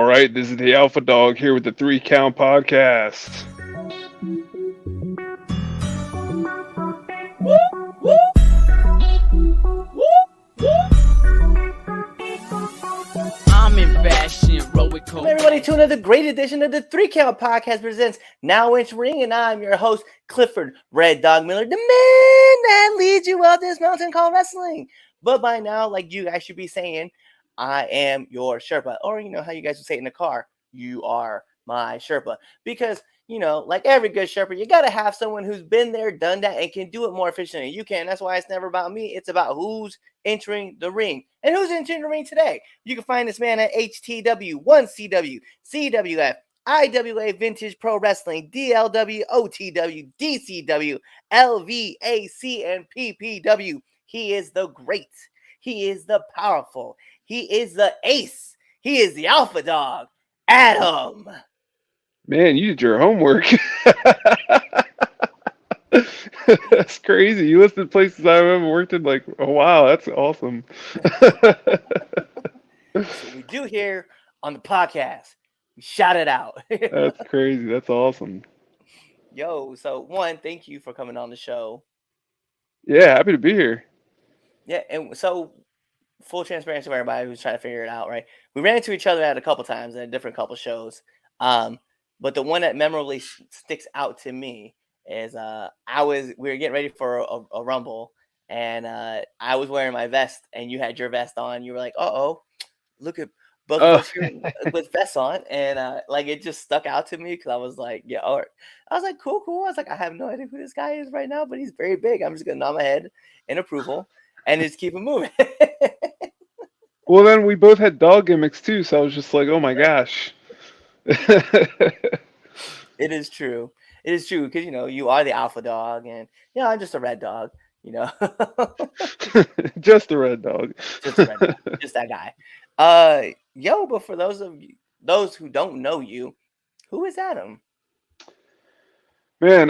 All right, this is the Alpha Dog here with the 3 Count Podcast. I'm in fashion, roll it cold. Welcome everybody to another great edition of the 3 Count Podcast presents Now Entering, and I'm your host, Clifford Red Dog Miller, the man that leads you up this mountain called wrestling. But by now, like you guys should be saying, I am your Sherpa. Or you know how you guys would say it in the car, you are my Sherpa. Because, you know, like every good Sherpa, you got to have someone who's been there, done that, and can do it more efficiently. You can. That's why it's never about me. It's about who's entering the ring. And who's entering the ring today? You can find this man at HTW, 1CW, CWF, IWA Vintage Pro Wrestling, DLW, OTW, DCW, LVAC, and PPW. He is the great. He is the powerful. He is the ace. He is the alpha dog, Adam. Man, you did your homework. That's crazy. You listed places I haven't worked in. Like, oh wow, that's awesome. That's what we do here on the podcast. We shout it out. That's crazy. That's awesome. Yo, so one, thank you for coming on the show. Yeah, happy to be here. Yeah, and so full transparency for everybody who's trying to figure it out, right? We ran into each other at a couple times at different couple shows. But the one that memorably sticks out to me is we were getting ready for a rumble, and I was wearing my vest, and you had your vest on. You were like, "Uh-oh, look at both of us here with vests on," and like it just stuck out to me because I was like, "Yeah," or I was like, "Cool." I was like, "I have no idea who this guy is right now, but he's very big. I'm just gonna nod my head in approval and just keep it moving." Well, then we both had dog gimmicks too, so I was just like, oh my gosh. It is true. It is true because, you know, you are the alpha dog, and you know I'm just a red dog. You know, Just the red dog. just a red dog, just that guy. Yo, but for those who don't know you, who is Adam? Man,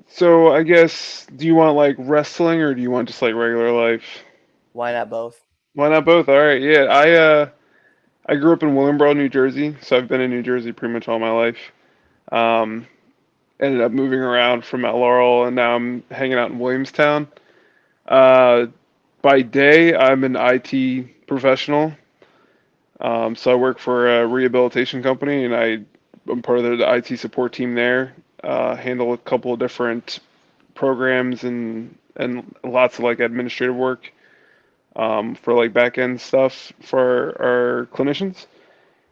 so I guess, do you want like wrestling or do you want just like regular life? Why not both? Why not both? All right, yeah. I grew up in Williamboro, New Jersey, so I've been in New Jersey pretty much all my life. Um, Ended up moving around from Mount Laurel, and now I'm hanging out in Williamstown. Uh, by day, I'm an IT professional. So I work for a rehabilitation company, and I'm part of the IT support team there. Handle a couple of different programs and lots of like administrative work for like back end stuff for our clinicians.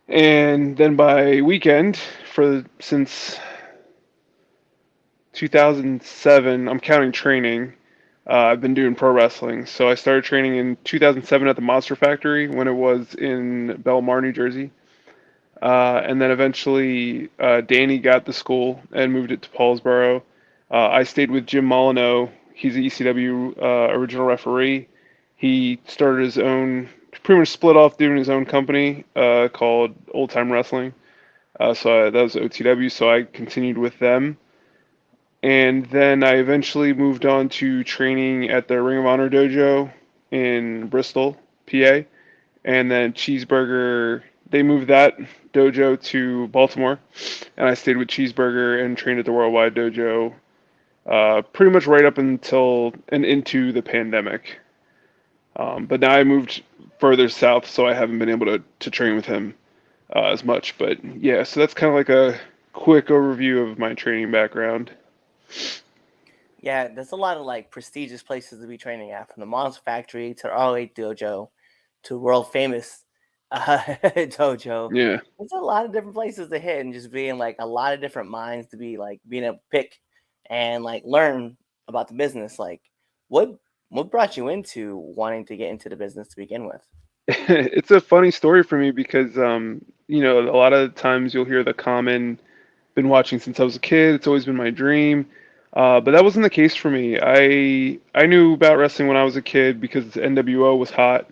And then by weekend, since 2007, I'm counting training. I've been doing pro wrestling. So I started training in 2007 at the Monster Factory when it was in Belmar, New Jersey. And then eventually Danny got the school and moved it to Paulsboro. I stayed with Jim Molyneux. He's the ECW original referee. He started his own, pretty much split off doing his own company called Old Time Wrestling. That was OTW, so I continued with them. And then I eventually moved on to training at the Ring of Honor dojo in Bristol, PA. And then Cheeseburger, they moved that dojo to Baltimore. And I stayed with Cheeseburger and trained at the Worldwide dojo pretty much right up until and into the pandemic. But now I moved further south, so I haven't been able to train with him as much. But yeah, so that's kind of like a quick overview of my training background. Yeah, there's a lot of like prestigious places to be training at, from the Monster Factory to ROH Dojo to world famous dojo. Yeah. There's a lot of different places to hit, and just being like a lot of different minds to be like being able to pick and like learn about the business. Like, what brought you into wanting to get into the business to begin with? It's a funny story for me because a lot of times you'll hear the common, been watching since I was a kid, it's always been my dream. But that wasn't the case for me. I knew about wrestling when I was a kid because NWO was hot,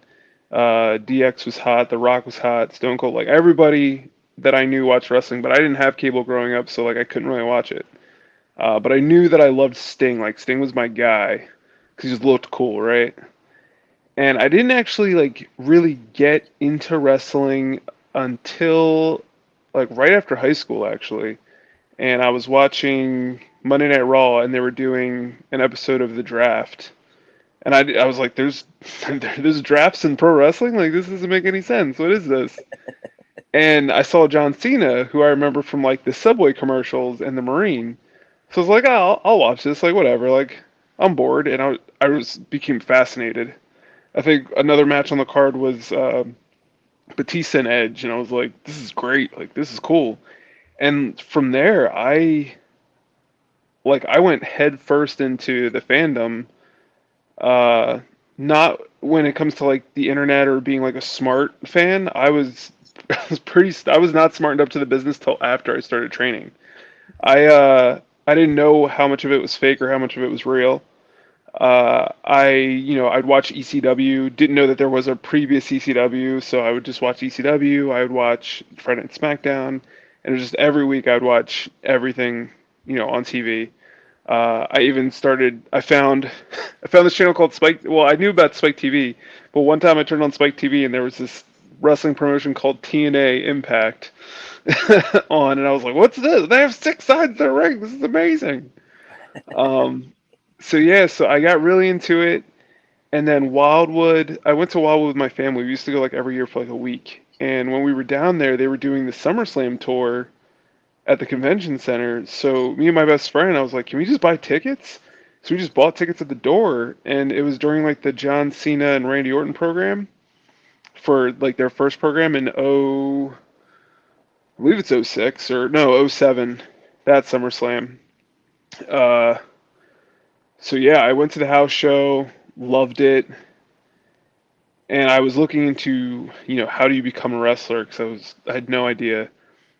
DX was hot, The Rock was hot, Stone Cold, like everybody that I knew watched wrestling, but I didn't have cable growing up, so like I couldn't really watch it. But I knew that I loved Sting. Like Sting was my guy because he just looked cool, right? And I didn't actually like really get into wrestling until like right after high school, actually. And I was watching Monday Night Raw, and they were doing an episode of the draft. And I was like, there's drafts in pro wrestling? Like, this doesn't make any sense. What is this? And I saw John Cena, who I remember from like the Subway commercials and the Marine. So I was like, oh, I'll watch this. Like, whatever. Like, I'm bored, and I became fascinated. I think another match on the card was Batista and Edge, and I was like, this is great. Like, this is cool. And from there, I went head first into the fandom. Uh, Not when it comes to like the internet or being like a smart fan. I was not smartened up to the business till after I started training. I didn't know how much of it was fake or how much of it was real. I'd watch ECW, didn't know that there was a previous ECW, so I would just watch ECW. I would watch Friday Night SmackDown, and it was just every week I'd watch everything, on TV. I even started. I found this channel called Spike. Well, I knew about Spike TV, but one time I turned on Spike TV and there was this wrestling promotion called TNA Impact on, and I was like, "What's this? They have six sides to the ring. This is amazing." Um, so yeah, so I got really into it, and then Wildwood. I went to Wildwood with my family. We used to go like every year for like a week, and when we were down there, they were doing the SummerSlam tour at the convention center. So me and my best friend, I was like, "Can we just buy tickets?" So we just bought tickets at the door, and it was during like the John Cena and Randy Orton program for like their first program in I believe it's '06 or no '07. That SummerSlam. Uh, so yeah, I went to the house show, loved it, and I was looking into, how do you become a wrestler? Because I had no idea.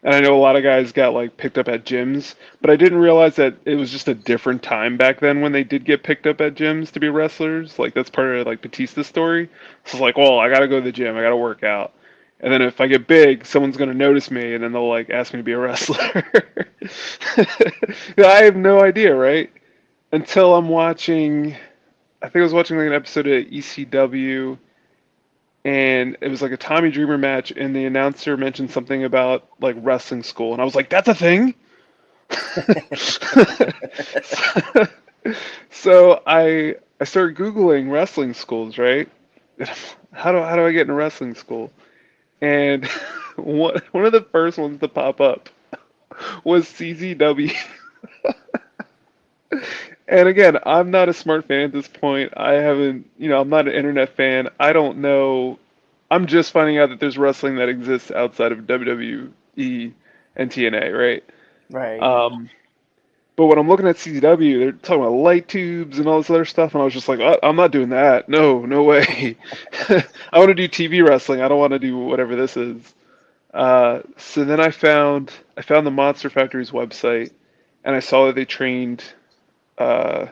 And I know a lot of guys got like picked up at gyms, but I didn't realize that it was just a different time back then when they did get picked up at gyms to be wrestlers. Like that's part of like Batista's story. So it's like, well, I gotta go to the gym, I gotta work out. And then if I get big, someone's gonna notice me and then they'll like ask me to be a wrestler. I have no idea, right? Until I'm watching I think I was watching like an episode of ECW, and it was like a Tommy Dreamer match, and the announcer mentioned something about like wrestling school, and I was like, "That's a thing." So I started Googling wrestling schools, right? How do I get into wrestling school? And one of the first ones to pop up was CZW. And again, I'm not a smart fan at this point. I haven't, I'm not an internet fan. I don't know. I'm just finding out that there's wrestling that exists outside of WWE and TNA, right? Right. Um, but when I'm looking at CZW, they're talking about light tubes and all this other stuff, and I was just like, I'm not doing that. No, no way. I want to do TV wrestling. I don't want to do whatever this is. So then I found the Monster Factory's website, and I saw that they trained. Uh,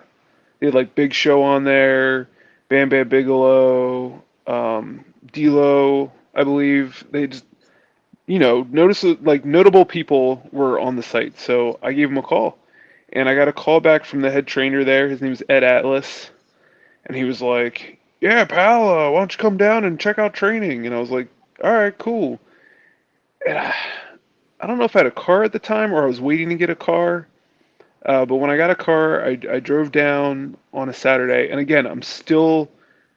they had like Big Show on there, Bam Bam Bigelow, D'Lo, I believe. They just, notice that, like notable people were on the site. So I gave him a call, and I got a call back from the head trainer there. His name's Ed Atlas, and he was like, "Yeah, pal, why don't you come down and check out training?" And I was like, "All right, cool." And I don't know if I had a car at the time or I was waiting to get a car. But when I got a car, I drove down on a Saturday, and again, I'm still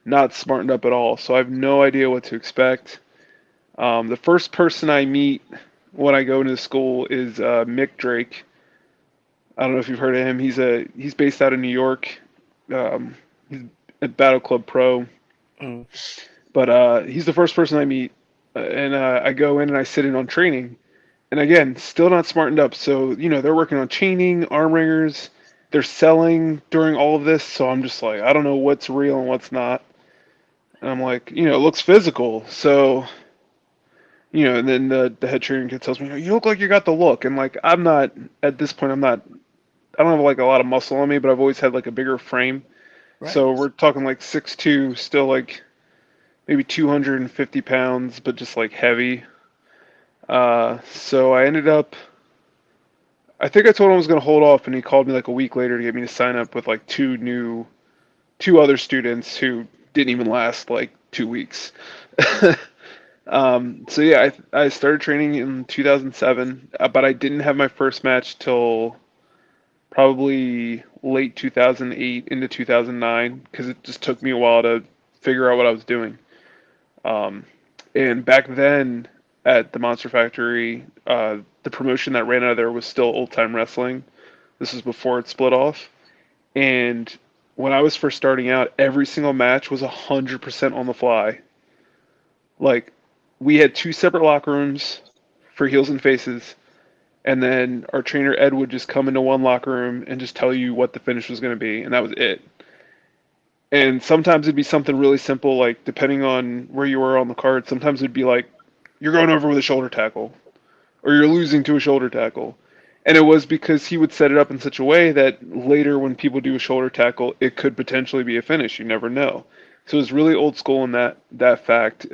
not smartened up at all, so I have no idea what to expect. The first person I meet when I go into the school is Mick Drake. I don't know if you've heard of him. He's based out of New York. He's at Battle Club Pro, Mm. but he's the first person I meet, and I go in and I sit in on training. And again, still not smartened up. So, they're working on chaining, arm ringers. They're selling during all of this. So I'm just like, I don't know what's real and what's not. And I'm like, it looks physical. So, and then the head trainer kid tells me, you look like you got the look. And like, I'm not, at this point, I don't have like a lot of muscle on me, but I've always had like a bigger frame. Right. So we're talking like 6'2", still like maybe 250 pounds, but just like heavy. So I ended up, I think I told him I was going to hold off, and he called me like a week later to get me to sign up with like two other students who didn't even last like 2 weeks. So yeah, I started training in 2007, but I didn't have my first match till probably late 2008 into 2009 because it just took me a while to figure out what I was doing. Um, and back then at the Monster Factory, the promotion that ran out of there was still Old Time Wrestling. This was before it split off. And when I was first starting out, every single match was 100% on the fly. Like, we had two separate locker rooms for heels and faces, and then our trainer Ed would just come into one locker room and just tell you what the finish was going to be, and that was it. And sometimes it'd be something really simple, like depending on where you were on the card, sometimes it'd be like, you're going over with a shoulder tackle, or you're losing to a shoulder tackle. And it was because he would set it up in such a way that later, when people do a shoulder tackle, it could potentially be a finish. You never know. So it was really old school in that fact.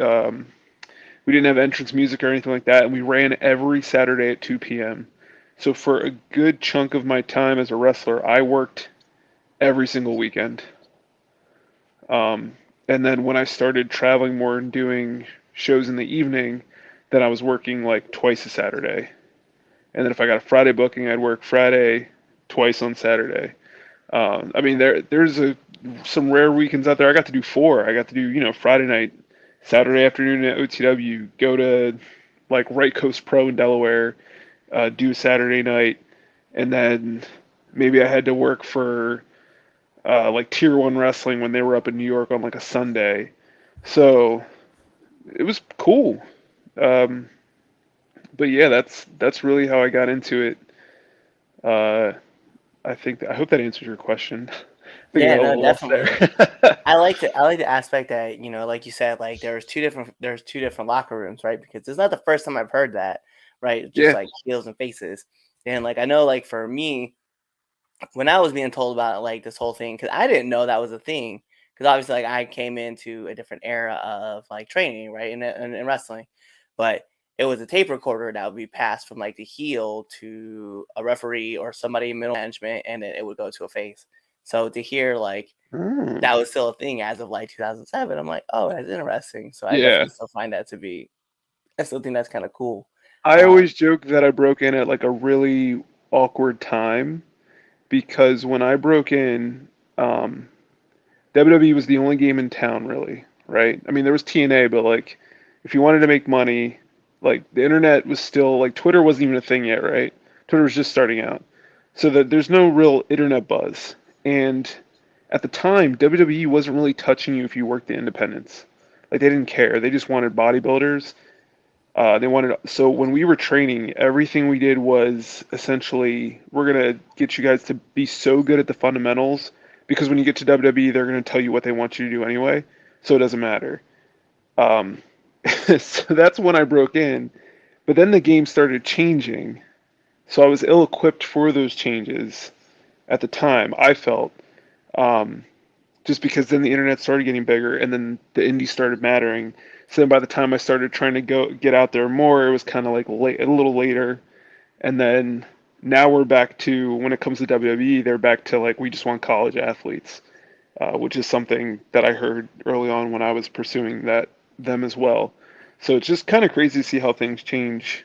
We didn't have entrance music or anything like that, and we ran every Saturday at 2 p.m. So for a good chunk of my time as a wrestler, I worked every single weekend. Um, and then when I started traveling more and doing shows in the evening, then I was working like twice a Saturday. And then if I got a Friday booking, I'd work Friday twice on Saturday. I mean, there's some rare weekends out there. I got to do four. I got to do Friday night, Saturday afternoon at OTW, go to like Right Coast Pro in Delaware, do Saturday night, and then maybe I had to work for like Tier One Wrestling when they were up in New York on like a Sunday. So it was cool. Um, but yeah, that's really how I got into it. Uh, I hope that answers your question. I think I Yeah, got a no, little lost definitely. there. I like the aspect that, like you said, like there's two different locker rooms, right? Because it's not the first time I've heard that, right? Just Yeah. like heels and faces. And like I know, like for me, when I was being told about like this whole thing, because I didn't know that was a thing. Because obviously, like I came into a different era of like training, right, in wrestling, but it was a tape recorder that would be passed from like the heel to a referee or somebody in middle management, and then it would go to a face. So to hear like Mm. that was still a thing as of like 2007, I'm like, oh, that's interesting. So I Yeah. definitely still find that to be. I still think that's kind of cool. I Um, always joke that I broke in at like a really awkward time because when I broke in, um, WWE was the only game in town, really, right? I mean, there was TNA, but like, if you wanted to make money, like the internet was still like Twitter wasn't even a thing yet, right? Twitter was just starting out, so that there's no real internet buzz. And at the time, WWE wasn't really touching you if you worked at independents. Like they didn't care. They just wanted bodybuilders. They wanted so when we were training, everything we did was essentially we're gonna get you guys to be so good at the fundamentals because when you get to WWE, they're gonna tell you what they want you to do anyway, so it doesn't matter. Um, so that's when I broke in, but then the game started changing, so I was ill-equipped for those changes at the time. I felt um, just because then the internet started getting bigger and then the indies started mattering. So then by the time I started trying to go get out there more, it was kind of like late, a little later. And then now we're back to when it comes to WWE, they're back to like we just want college athletes, which is something that I heard early on when I was pursuing them as well. So it's just kind of crazy to see how things change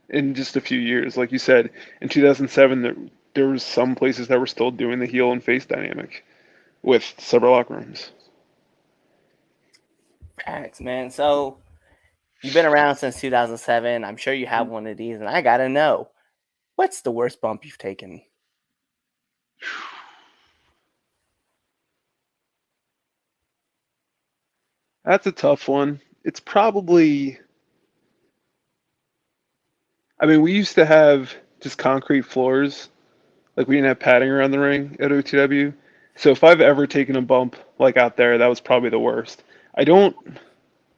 in just a few years. Like you said, in 2007, there was some places that were still doing the heel and face dynamic with several locker rooms. Facts, man. So you've been around since 2007. I'm sure you have one of these, and I gotta know what's the worst bump you've taken? That's a tough one. It's probably, I mean, we used to have just concrete floors. Like we didn't have padding around the ring at OTW. So if I've ever taken a bump like out there, that was probably the worst. I don't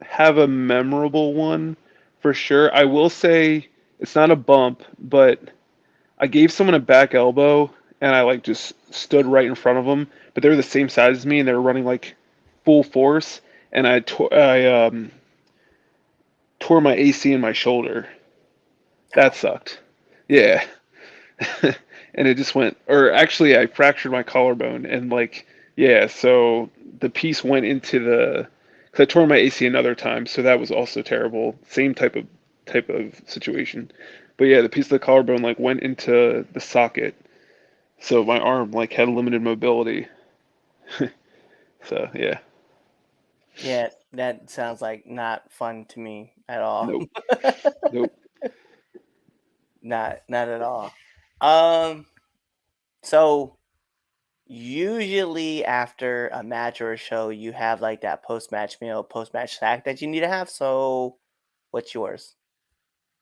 have a memorable one for sure. I will say it's not a bump, but I gave someone a back elbow and I like just stood right in front of them, but they were the same size as me and they were running like full force and I tore my AC in my shoulder. That sucked. Yeah. And it just went, or actually, I fractured my collarbone and like, yeah, so the piece went into the, 'Cause I tore my AC another time, so that was also terrible. Same type of situation. But yeah, the piece of the collarbone like went into the socket, so my arm like had limited mobility. So yeah, Yeah, that sounds like not fun to me at all. nope, nope. Not at all. Um, so usually after a match or a show, you have like that post-match meal, post-match snack that you need to have. So what's yours?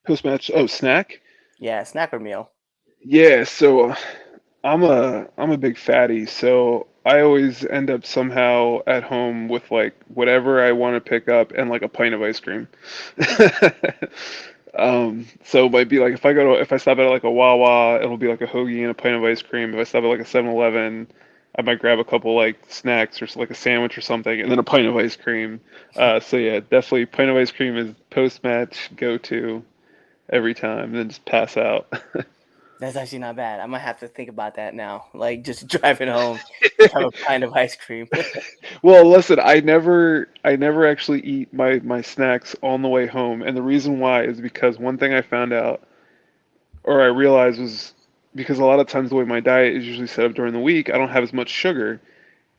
Post match. Oh, snack. Yeah, snack or meal. Yeah, so I'm a big fatty, so I always end up somehow at home with like whatever I want to pick up and like a pint of ice cream. So it might be like if I stop at like a Wawa, it'll be like a hoagie and a pint of ice cream. If I stop at like a 7-Eleven, I might grab a couple like snacks or like a sandwich or something, and then a pint of ice cream. So yeah, definitely pint of ice cream is post match go to every time, and then just pass out. That's actually not bad. I might have to think about that now. Like just driving home, just have a pint of ice cream. Well, listen, I never actually eat my snacks on the way home, and the reason why is because one thing I found out or I realized was because a lot of times the way my diet is usually set up during the week, I don't have as much sugar,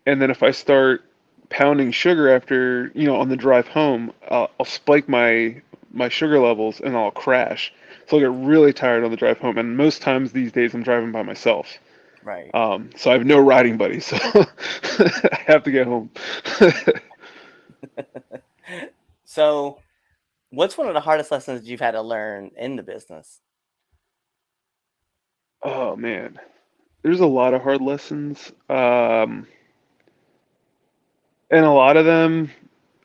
and then if I start pounding sugar after, on the drive home, I'll spike my sugar levels and I'll crash. So I'll get really tired on the drive home, and most times these days I'm driving by myself. Right. So I have no riding buddy, so I have to get home. So, what's one of the hardest lessons you've had to learn in the business? Oh man, there's a lot of hard lessons, and a lot of them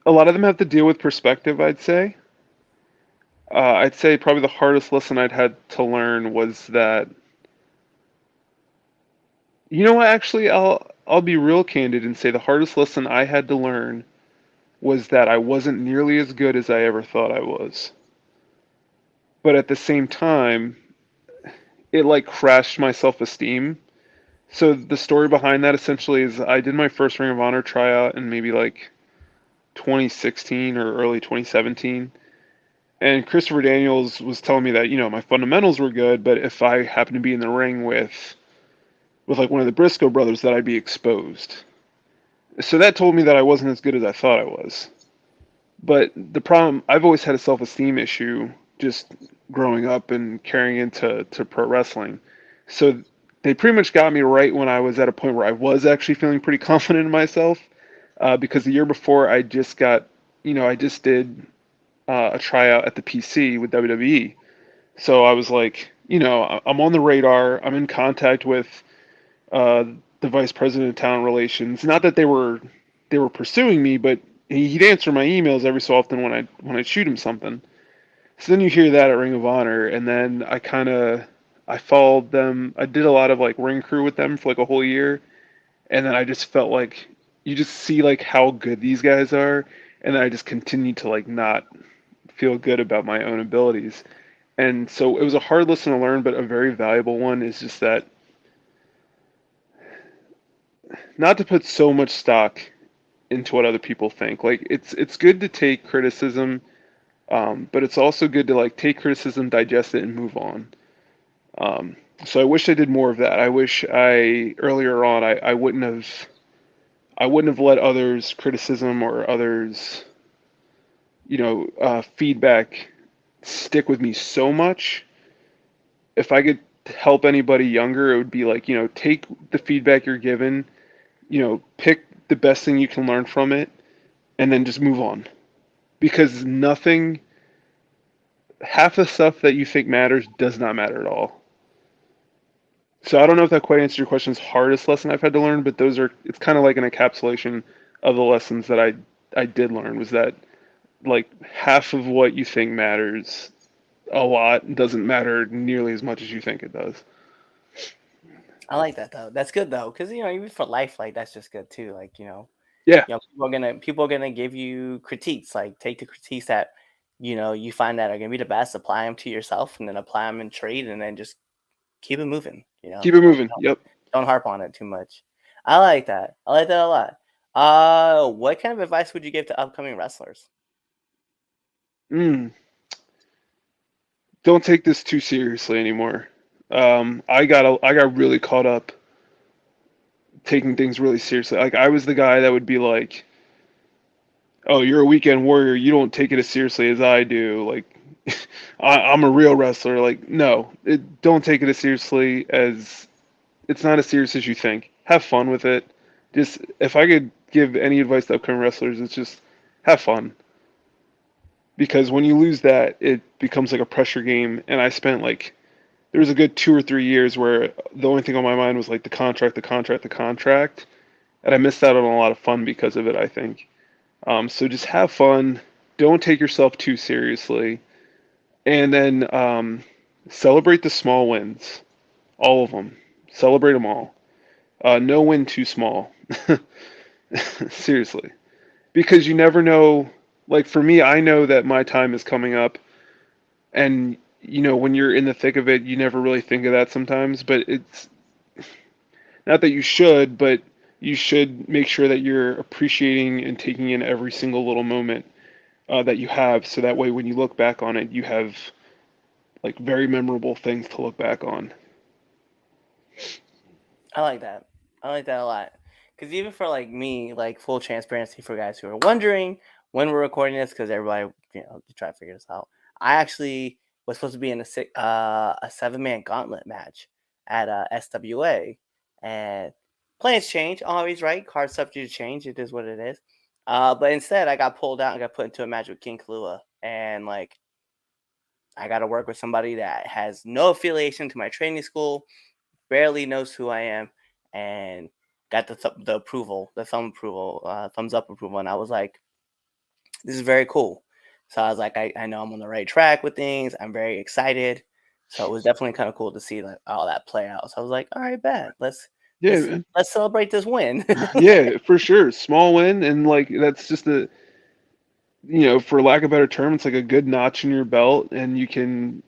have to deal with perspective. I'd say probably the hardest lesson I'd had to learn was that, what? Actually, I'll be real candid and say the hardest lesson I had to learn was that I wasn't nearly as good as I ever thought I was. But at the same time, it like crashed my self-esteem. So the story behind that essentially is I did my first Ring of Honor tryout in maybe like 2016 or early 2017. And Christopher Daniels was telling me that, my fundamentals were good, but if I happened to be in the ring with like one of the Briscoe brothers that I'd be exposed. So that told me that I wasn't as good as I thought I was. But the problem, I've always had a self-esteem issue just growing up and carrying into pro wrestling. So they pretty much got me right when I was at a point where I was actually feeling pretty confident in myself. Because the year before I just did a tryout at the PC with WWE. So I was like, I'm on the radar. I'm in contact with uh, the vice president of talent relations. Not that they were pursuing me, but he'd answer my emails every so often when I shoot him something. So then you hear that at Ring of Honor, and then I followed them. I did a lot of like ring crew with them for like a whole year, and then I just felt like you just see like how good these guys are, and then I just continued to like not feel good about my own abilities. And so it was a hard lesson to learn, but a very valuable one is just that not to put so much stock into what other people think. Like it's good to take criticism, but it's also good to like take criticism, digest it, and move on. So I wish I did more of that. I wish I earlier on I wouldn't have let others' criticism or others feedback stick with me so much. If I could help anybody younger, it would be like, take the feedback you're given, pick the best thing you can learn from it, and then just move on. Because half the stuff that you think matters does not matter at all. So I don't know if that quite answers your question's hardest lesson I've had to learn, but it's kind of like an encapsulation of the lessons that I did learn was that like half of what you think matters a lot doesn't matter nearly as much as you think it does. I like that though. That's good though, because even for life, like that's just good too. Like Yeah, people are gonna give you critiques. Like take the critiques that you find that are gonna be the best, apply them to yourself, and then apply them in trade, and then just keep it moving. keep it Don't moving. Yep. don't harp on it too much. I like that. I like that a lot. What kind of advice would you give to upcoming wrestlers? Mm, don't take this too seriously anymore. I got really caught up taking things really seriously. Like I was the guy that would be like, "Oh, you're a weekend warrior. You don't take it as seriously as I do." Like I'm a real wrestler. Like no, don't take it as seriously as it's not as serious as you think. Have fun with it. Just if I could give any advice to upcoming wrestlers, it's just have fun. Because when you lose that, it becomes like a pressure game. And I spent like there was a good 2 or 3 years where the only thing on my mind was like the contract, the contract, the contract, and I missed out on a lot of fun because of it. I think. So just have fun. Don't take yourself too seriously, and then celebrate the small wins, all of them. Celebrate them all. No win too small. Seriously, because you never know. Like for me, I know that my time is coming up, and when you're in the thick of it, you never really think of that sometimes. But it's not that you should, but you should make sure that you're appreciating and taking in every single little moment that you have, so that way when you look back on it, you have like very memorable things to look back on. I like that. I like that a lot. Because even for like me, like full transparency for guys who are wondering when we're recording this, because everybody, try to figure this out. I actually was supposed to be in a 7-man gauntlet match at SWA, and plans change always, right? Card subject to change. It is what it is. But instead, I got pulled out and got put into a match with King Kalua, and like I got to work with somebody that has no affiliation to my training school, barely knows who I am, and got the approval, the thumbs up approval, and I was like, this is very cool. So I was like, I know I'm on the right track with things. I'm very excited. So it was definitely kind of cool to see like all that play out. So I was like, all right, bet. Yeah, Let's man. let's celebrate this win. Yeah, for sure. Small win, and like that's just for lack of a better term, it's like a good notch in your belt, and you can,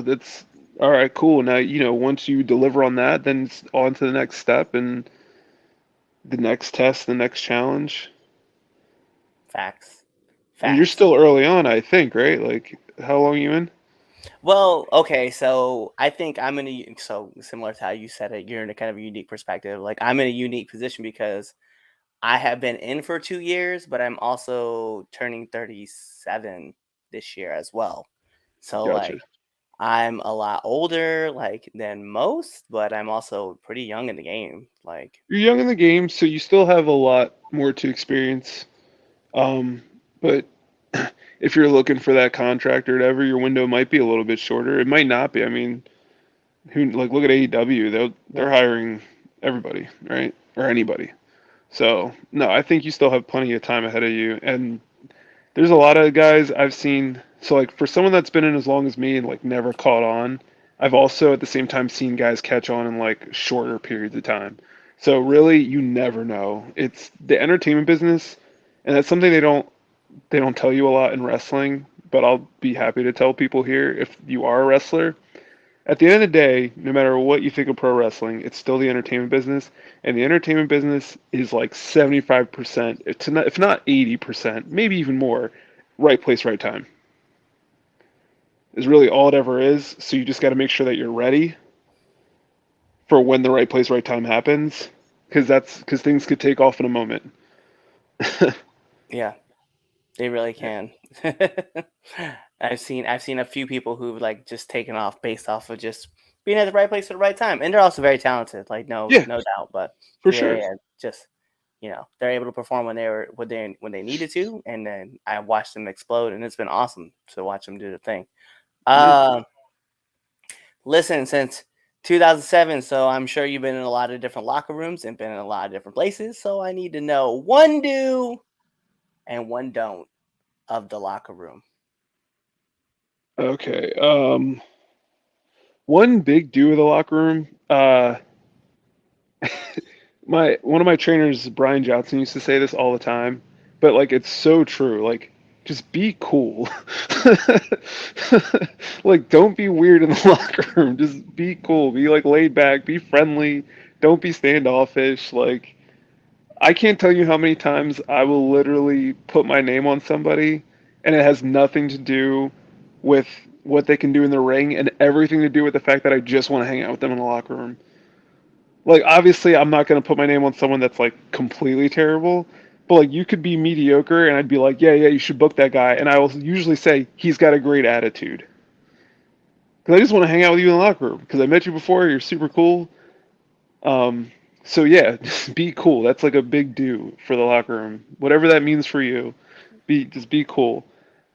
that's all right, cool. Now, once you deliver on that, then it's on to the next step and the next test, the next challenge. Facts. And you're Facts. still early on, I think, right? Like, how long are you in? Well, okay, so I think I'm in a so similar to how you said it, you're in a kind of a unique perspective. Like I'm in a unique position because I have been in for 2 years, but I'm also turning 37 this year as well. So Gotcha. like I'm a lot older like than most, but I'm also pretty young in the game. Like You're young in the game, so you still have a lot more to experience. But if you're looking for that contract or whatever, your window might be a little bit shorter. It might not be. I mean, who like look at AEW? They're yeah. hiring everybody, right? Or anybody. So no, I think you still have plenty of time ahead of you. And there's a lot of guys I've seen. So like for someone that's been in as long as me and like never caught on, I've also at the same time seen guys catch on in like shorter periods of time. So really, you never know. It's the entertainment business, and that's something they don't tell you a lot in wrestling. But I'll be happy to tell people here if you are a wrestler, at the end of the day, no matter what you think of pro wrestling, it's still the entertainment business, and the entertainment business is like 75%, if not 80%, maybe even more, right place, right time is really all it ever is. So you just got to make sure that you're ready for when the right place, right time happens, because things could take off in a moment. Yeah, they really can. I've seen a few people who've like just taken off based off of just being at the right place at the right time, and they're also very talented. Like Yeah, no doubt, but for yeah, sure. yeah, just they're able to perform when they needed to, and then I watched them explode, and it's been awesome to watch them do the thing. Yeah. Uh, Listen, since 2007, so I'm sure you've been in a lot of different locker rooms and been in a lot of different places. So I need to know one do and one don't of the locker room. Okay. One big do of the locker room. My one of my trainers, Brian Johnson, used to say this all the time, but like it's so true. Like, just be cool. Like, don't be weird in the locker room. Just be cool. Be like laid back. Be friendly. Don't be standoffish. Like, I can't tell you how many times I will literally put my name on somebody, and it has nothing to do with what they can do in the ring, and everything to do with the fact that I just want to hang out with them in the locker room. Like, obviously, I'm not going to put my name on someone that's like completely terrible, but like, you could be mediocre, and I'd be like, yeah, yeah, you should book that guy, and I will usually say he's got a great attitude. Because I just want to hang out with you in the locker room. Because I met you before, you're super cool. Um, so yeah, just be cool. That's like a big do for the locker room. Whatever that means for you, just be cool.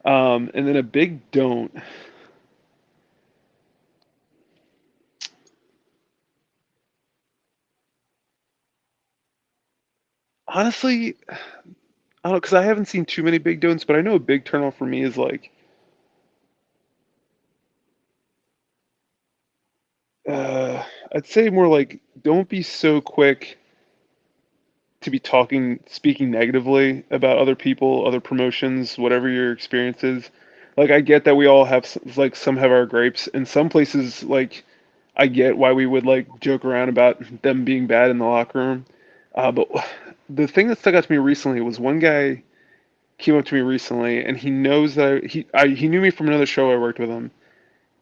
And then a big don't. Honestly, I don't know because I haven't seen too many big don'ts, but I know a big turnoff for me is like, uh, I'd say more like don't be so quick to be speaking negatively about other people, other promotions, whatever your experience is. Like I get that we all have like some have our gripes, and some places like I get why we would like joke around about them being bad in the locker room. But the thing that stuck out to me recently was one guy came up to me recently, and he knows that he knew me from another show I worked with him,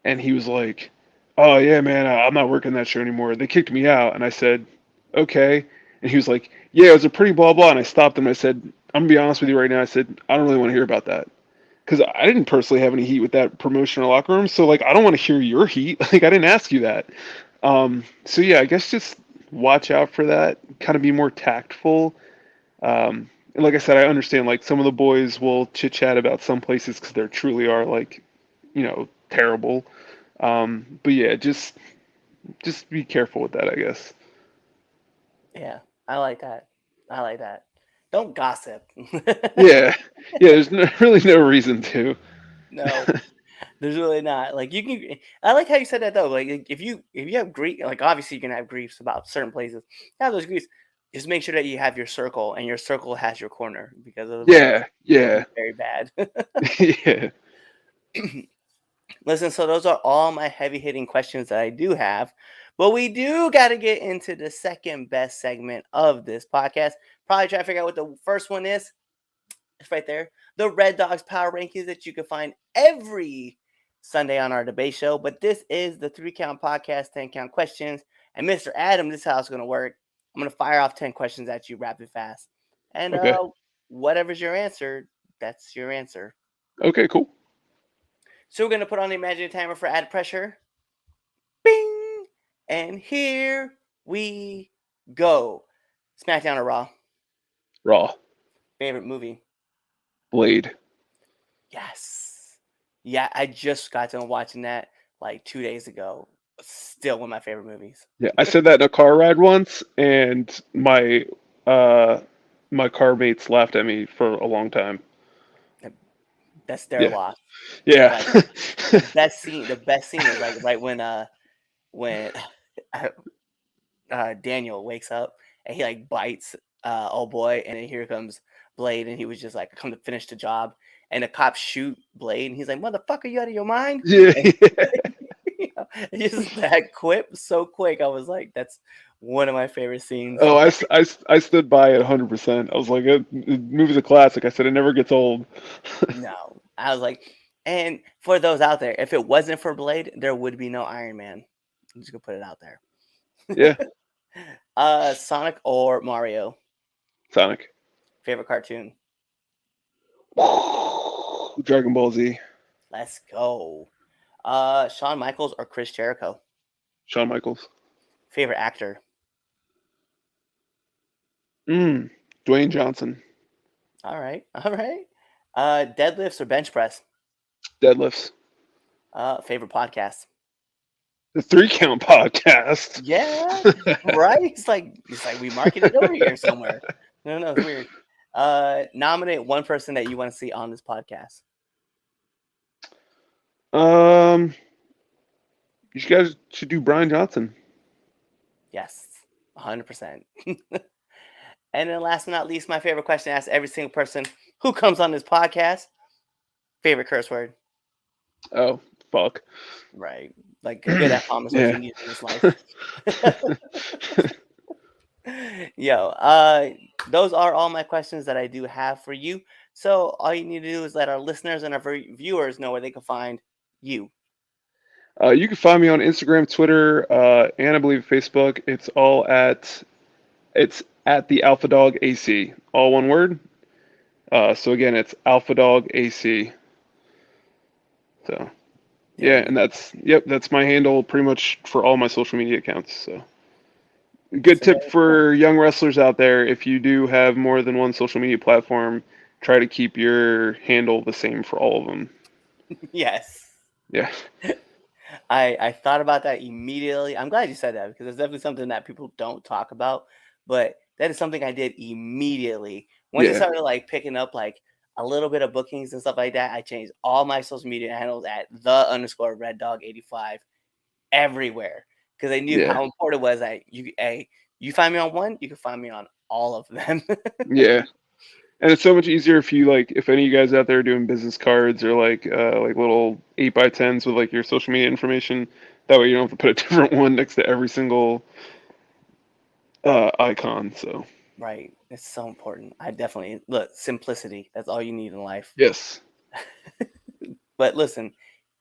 and he was like, "Oh yeah, man, I'm not working that show anymore. They kicked me out." And I said, "Okay." And he was like, "Yeah, it was a pretty blah blah." And I stopped him. I said, "I'm gonna be honest with you right now." I said, "I don't really want to hear about that." Because I didn't personally have any heat with that promotion or locker room, so like I don't want to hear your heat. Like I didn't ask you that. So yeah, I guess just watch out for that. Kind of be more tactful. And like I said, I understand like some of the boys will chit chat about some places because there truly are like, terrible. But yeah, just be careful with that, I guess. Yeah, I like that. I like that. Don't gossip. Yeah, yeah. There's really no reason to. No, there's really not. Like you can. I like how you said that though. Like if you have grief, like obviously you can have griefs about certain places. Have those griefs. Just make sure that you have your circle, and your circle has your corner, because otherwise Yeah, it could be yeah, very bad. yeah. Listen, so those are all my heavy hitting questions that I do have. But we do got to get into the second best segment of this podcast. Probably try to figure out what the first one is. It's right there. The Red Dogs Power Rankings that you can find every Sunday on our debate show. But this is the 3 Count Podcast, 10 Count Questions. And Mr. Adam, this is how it's going to work. I'm going to fire off 10 questions at you rapid fast. And Okay, whatever's your answer, that's your answer. okay, cool. So we're going to put on the imaginary timer for added pressure. Bing! And here we go. SmackDown or Raw? Raw, Favorite movie? Blade. Yes. Yeah, I just got done watching that like 2 days ago. Still one of my favorite movies. Yeah, I said that in a car ride once, and uh my car mates laughed at me for a long time. That's their Yeah, loss. yeah, Like the best scene is like right when Daniel wakes up and he like bites old boy, and then here comes Blade, and he was just like, come to finish the job, and the cops shoot Blade, and he's like, motherfucker, you out of your mind? yeah. And, you know, just that quip so quick. I was like, that's one of my favorite scenes. Oh, I stood by it 100%. I was like, the movie's a classic. I said it never gets old. No, I was like, and for those out there, if it wasn't for Blade, there would be no Iron Man. I'm just gonna put it out there. Yeah, Sonic or Mario? Sonic. Favorite cartoon? Dragon Ball Z. Let's go. Shawn Michaels or Chris Jericho? Shawn Michaels. Favorite actor? Dwayne Johnson. All right, all right. Deadlifts or bench press? Deadlifts. Favorite podcast? The 3 Count Podcast. Yeah, right. It's like we marketed over here somewhere. No, it's weird. Nominate one person that you want to see on this podcast. You guys should do Brian Johnson. Yes, 100%. And then last but not least, my favorite question asked every single person who comes on this podcast. Favorite curse word? Oh, fuck. Right. Like good at promise what Yeah. you need in this life. Yo, those are all my questions that I do have for you. So all you need to do is let our listeners and our viewers know where they can find you. You can find me on Instagram, Twitter, and I believe Facebook. It's at the Alpha Dog AC, all one word. So again, it's Alpha Dog AC. So There yeah, you and go. that's my handle pretty much for all my social media accounts. So good So there tip you go. for young wrestlers out there: if you do have more than one social media platform, try to keep your handle the same for all of them. Yes. Yeah, I thought about that immediately. I'm glad you said that because it's definitely something that people don't talk about. But that is something I did immediately. Once I yeah, started like picking up like a little bit of bookings and stuff like that, I changed all my social media handles at _Red Dog 85 everywhere because I knew yeah, how important it was that you find me on one, you can find me on all of them. yeah. And it's so much easier if you like if any of you guys out there are doing business cards or like little 8x10s with like your social media information. That way you don't have to put a different one next to every single icon. So Right. It's so important. I definitely look simplicity. That's all you need in life. yes, But listen,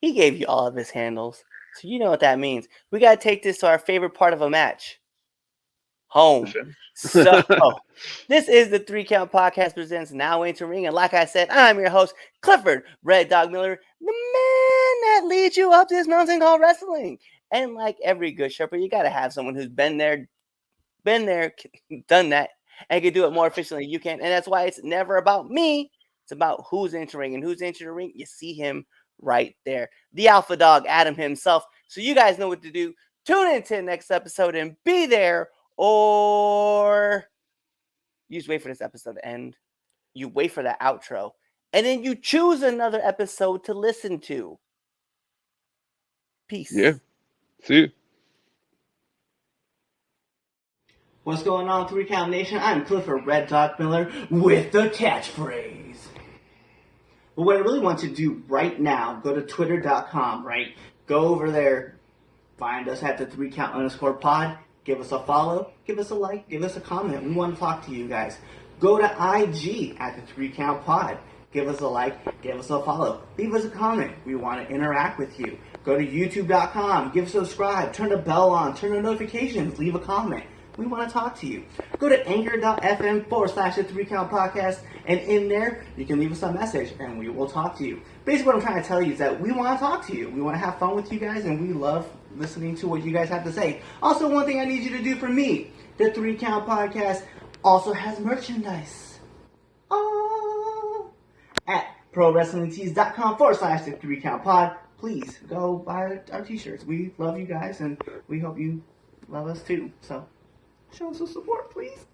he gave you all of his handles, so you know what that means. We gotta take this to our favorite part of a match, the home. fin. So this is the Three Count Podcast presents Now Entering, and like I said, I'm your host, Clifford Red Dog Miller, the man that leads you up this mountain called wrestling. And like every good shepherd, you gotta have someone who's been there, done that, and can do it more efficiently than you can. And that's why it's never about me. It's about who's entering and who's entering the ring. You see him right there, the alpha dog, Adam himself. So you guys know what to do. Tune in to the next episode and be there, or you just wait for this episode to end. You wait for that outro, and then you choose another episode to listen to. Yeah. Peace. See you. What's going on, Three Count Nation? I'm Clifford Red Dog Miller with the catchphrase. But what I really want to do right now, go to twitter.com, right? Go over there, find us at the 3count_pod, give us a follow, give us a like, give us a comment. We want to talk to you guys. Go to IG at the 3count_pod. Give us a like, give us a follow, leave us a comment. We want to interact with you. Go to youtube.com, give us a subscribe, turn the bell on, turn the notifications, leave a comment. We want to talk to you. Go to anchor.fm/the 3count podcast, and in there, you can leave us a message, and we will talk to you. Basically, what I'm trying to tell you is that we want to talk to you. We want to have fun with you guys, and we love listening to what you guys have to say. Also, one thing I need you to do for me, the 3count podcast also has merchandise. Oh! At prowrestlingtees.com/the 3count pod. Please go buy our t-shirts. We love you guys, and we hope you love us too. So show us some support, please.